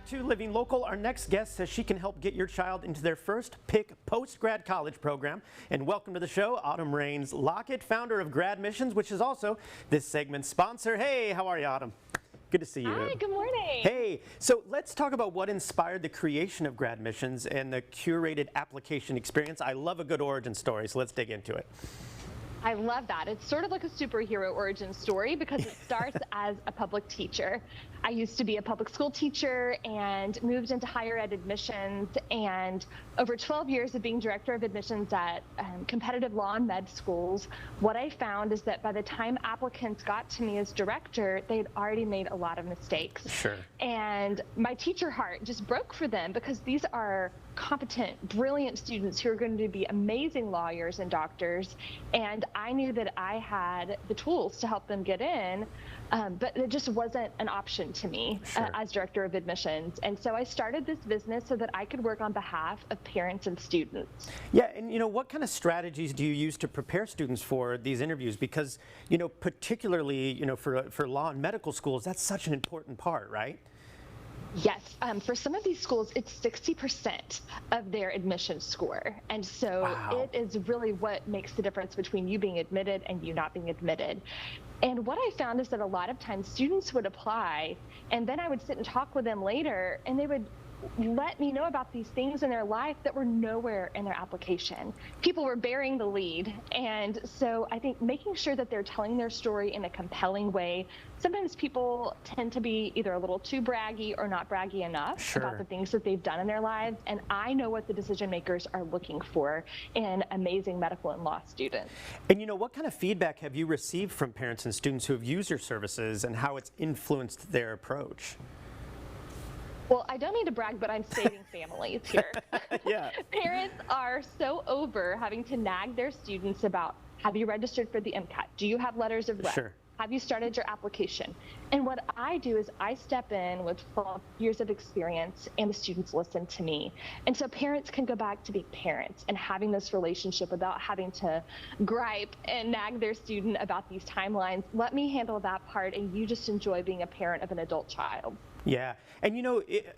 back to Living Local. Our next guest says she can help get your child into their first pick post-grad college program. And welcome to the show, Autumn Raines Lockett, founder of GradMissions, which is also this segment's sponsor. Hey, how are you, Autumn? Good to see you. Hi, good morning. Hey, so let's talk about what inspired the creation of GradMissions and the curated application experience. I love a good origin story, so let's dig into it. I love that. It's sort of like a superhero origin story because it starts as a public teacher. I used to be a public school teacher and moved into higher ed admissions, and over 12 years of being director of admissions at competitive law and med schools, what I found is that by the time applicants got to me as director, they'd already made a lot of mistakes. Sure. And my teacher heart just broke for them because these are competent, brilliant students who are going to be amazing lawyers and doctors, and I knew that I had the tools to help them get in, but it just wasn't an option to me. Sure. As director of admissions. And so I started this business so that I could work on behalf of parents and students. Yeah, and what kind of strategies do you use to prepare students for these interviews? Because, particularly, for law and medical schools, that's such an important part, right? Yes, for some of these schools, it's 60% of their admission score. And so Wow. It is really what makes the difference between you being admitted and you not being admitted. And what I found is that a lot of times students would apply, and then I would sit and talk with them later, and they would let me know about these things in their life that were nowhere in their application. People were bearing the lead. And so I think making sure that they're telling their story in a compelling way. Sometimes people tend to be either a little too braggy or not braggy enough Sure. about the things that they've done in their lives. And I know what the decision makers are looking for in amazing medical and law students. And what kind of feedback have you received from parents and students who have used your services and how it's influenced their approach? Well, I don't mean to brag, but I'm saving families here. Yeah. Parents are so over having to nag their students about, have you registered for the MCAT? Do you have letters of rep? Sure. Have you started your application? And what I do is I step in with 12 years of experience, and the students listen to me. And so parents can go back to being parents and having this relationship without having to gripe and nag their student about these timelines. Let me handle that part, and you just enjoy being a parent of an adult child. Yeah, and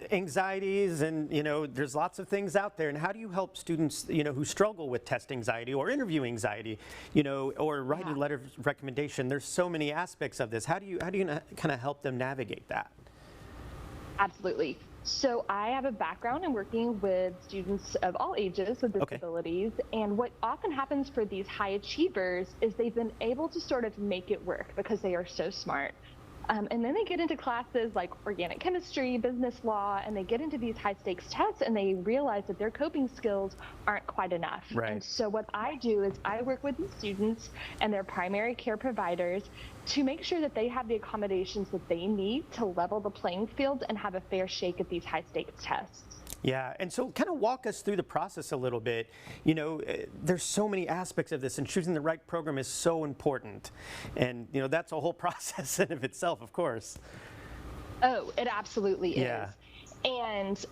anxieties and there's lots of things out there. And how do you help students who struggle with test anxiety or interview anxiety, or writing letter of recommendation? There's so many aspects of this. How do you kind of help them navigate that? Absolutely. So I have a background in working with students of all ages with disabilities. Okay. And what often happens for these high achievers is they've been able to sort of make it work because they are so smart. And then they get into classes like organic chemistry, business law, and they get into these high stakes tests and they realize that their coping skills aren't quite enough. Right. And so what I do is I work with the students and their primary care providers to make sure that they have the accommodations that they need to level the playing field and have a fair shake at these high stakes tests. Yeah, and so kind of walk us through the process a little bit. There's so many aspects of this, and choosing the right program is so important. And, that's a whole process in of itself, of course. Oh, it absolutely Yeah. is. And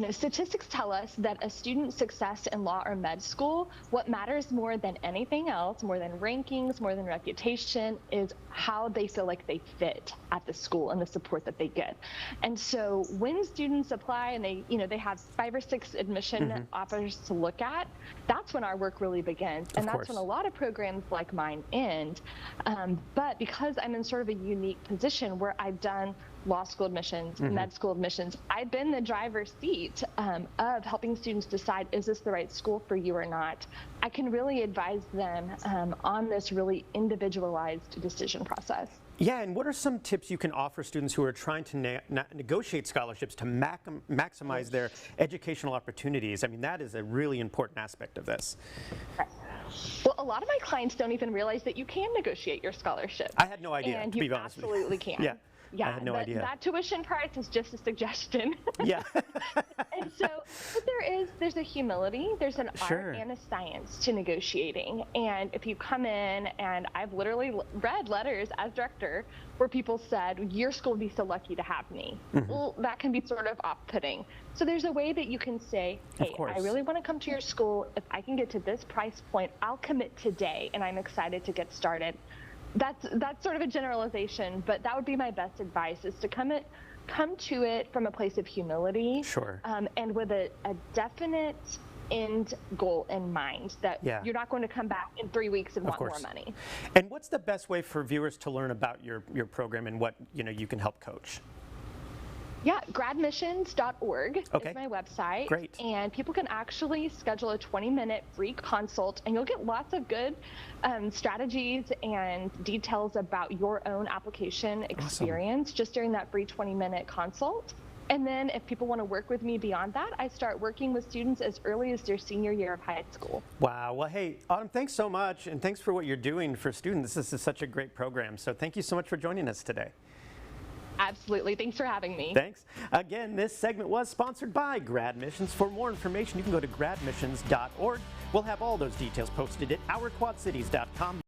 statistics tell us that a student's success in law or med school, what matters more than anything else, more than rankings, more than reputation, is how they feel like they fit at the school and the support that they get. And so when students apply and they have 5 or 6 admission offers to look at, that's when our work really begins. And that's when a lot of programs like mine end. But because I'm in sort of a unique position where I've done law school admissions, med school admissions, I've been the driver's seat of helping students decide, is this the right school for you or not? I can really advise them on this really individualized decision process. Yeah, and what are some tips you can offer students who are trying to negotiate scholarships to maximize their educational opportunities? I mean, that is a really important aspect of this. Well, a lot of my clients don't even realize that you can negotiate your scholarship. I had no idea, and to you be honest with you. absolutely can. Yeah. Yeah, I had no idea. That tuition price is just a suggestion. Yeah. And so, but there's a humility, there's an Sure. art and a science to negotiating. And if you come in, and I've literally read letters as director where people said, your school would be so lucky to have me. Well, that can be sort of off-putting. So there's a way that you can say, hey, I really want to come to your school. If I can get to this price point, I'll commit today, and I'm excited to get started. That's sort of a generalization, but that would be my best advice: is to come to it from a place of humility, Sure. and with a definite end goal in mind, that you're not going to come back in 3 weeks and want more money. And what's the best way for viewers to learn about your program and what you can help coach? Yeah, GradMissions.org is my website. Great. And people can actually schedule a 20-minute free consult, and you'll get lots of good strategies and details about your own application experience just during that free 20-minute consult. And then if people want to work with me beyond that, I start working with students as early as their senior year of high school. Wow. Well, hey, Autumn, thanks so much, and thanks for what you're doing for students. This is such a great program. So thank you so much for joining us today. Absolutely. Thanks for having me. Thanks. Again, this segment was sponsored by GradMissions. For more information, you can go to gradmissions.org. We'll have all those details posted at ourquadcities.com.